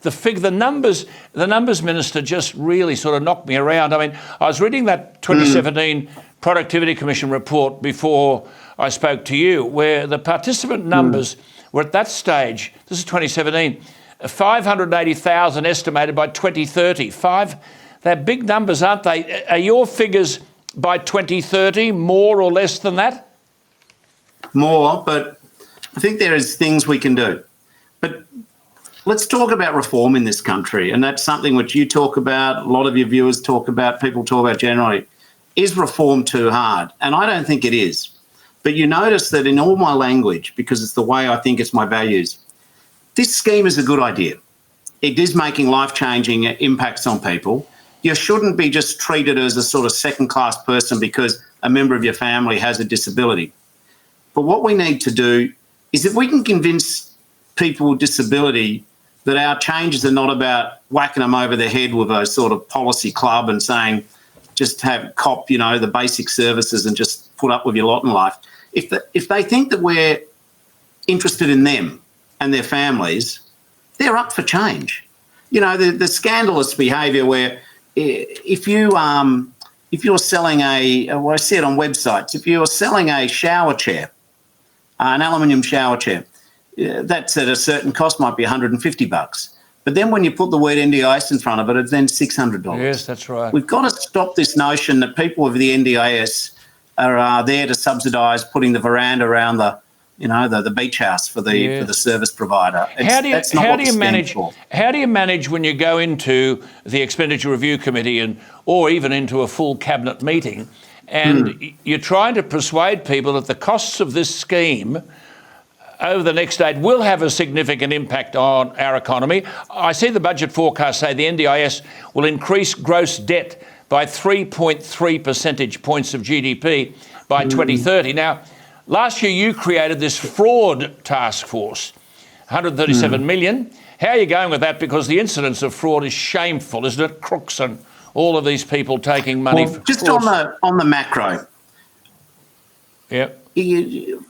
the numbers, Minister, just really sort of knocked me around. I mean, I was reading that 2017 Productivity Commission report before I spoke to you, where the participant numbers were at that stage, this is 2017, 580,000 estimated by 2030. They're big numbers, aren't they? Are your figures by 2030 more or less than that? More, but I think there is things we can do. But let's talk about reform in this country, and that's something which you talk about, a lot of your viewers talk about, people talk about generally. Is reform too hard? And I don't think it is. But you notice that in all my language, because it's the way I think it's my values, this scheme is a good idea. It is making life-changing impacts on people. You shouldn't be just treated as a sort of second-class person because a member of your family has a disability. But what we need to do is, if we can convince people with disability that our changes are not about whacking them over the head with a sort of policy club and saying, just have cop, the basic services and just put up with your lot in life. If they think that we're interested in them and their families, they're up for change. The scandalous behaviour where if you're selling I see it on websites, if you're selling a shower chair, an aluminium shower chair, that's at a certain cost, might be $150. But then when you put the word NDIS in front of it, it's then $600. Yes, that's right. We've got to stop this notion that people with the NDIS are there to subsidise putting the veranda around the beach house for the service provider. How do you manage when you go into the Expenditure Review Committee or even into a full cabinet meeting, and you're trying to persuade people that the costs of this scheme over the next decade will have a significant impact on our economy? I see the budget forecast say the NDIS will increase gross debt by 3.3 percentage points of GDP by 2030. Now, last year you created this fraud task force, 137 million. How are you going with that? Because the incidence of fraud is shameful, isn't it? Crooks and all of these people taking money. Well, just on the macro. Yep.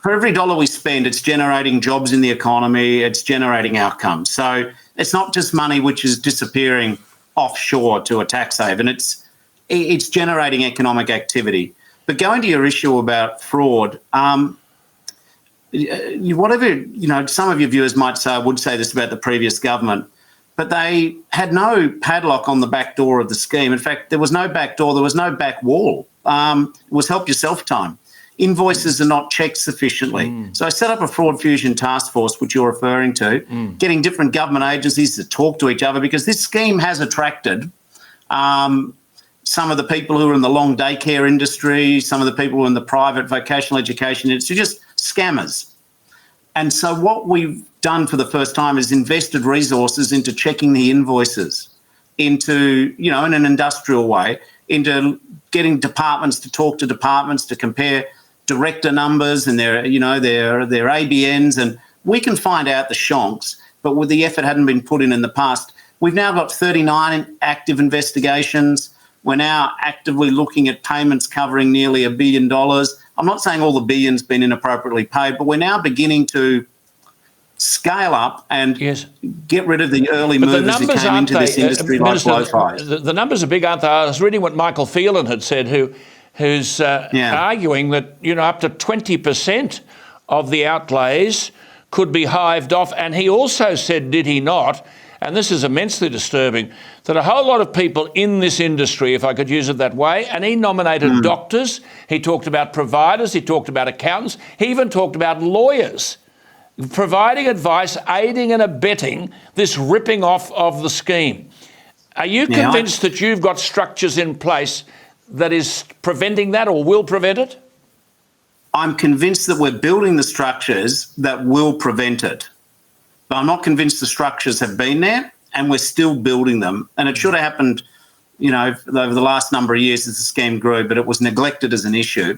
For every dollar we spend, it's generating jobs in the economy, it's generating outcomes. So it's not just money which is disappearing offshore to a tax haven, it's generating economic activity. But going to your issue about fraud, some of your viewers would say this about the previous government, but they had no padlock on the back door of the scheme. In fact, there was no back door, there was no back wall. It was help yourself time. Invoices are not checked sufficiently. So I set up a fraud fusion task force, which you're referring to, getting different government agencies to talk to each other, because this scheme has attracted some of the people who are in the long daycare industry, some of the people who are in the private vocational education industry, just scammers. And so what we've done for the first time is invested resources into checking the invoices, into, in an industrial way, into getting departments to talk to departments to compare director numbers and their ABNs, and we can find out the shonks, but with the effort hadn't been put in the past. We've now got 39 active investigations. We're now actively looking at payments covering nearly $1 billion. I'm not saying all the billions been inappropriately paid, but we're now beginning to scale up and get rid of the early movers who came into this industry like blowflies. The numbers are big, aren't they? I was reading what Michael Phelan had said, who's arguing that up to 20% of the outlays could be hived off. And he also said, did he not, and this is immensely disturbing, that a whole lot of people in this industry, if I could use it that way, and he nominated doctors, he talked about providers, he talked about accountants, he even talked about lawyers, providing advice, aiding and abetting this ripping off of the scheme. Are you convinced that you've got structures in place that is preventing that or will prevent it? I'm convinced that we're building the structures that will prevent it. But I'm not convinced the structures have been there, and we're still building them. And it should have happened, over the last number of years as the scheme grew, but it was neglected as an issue.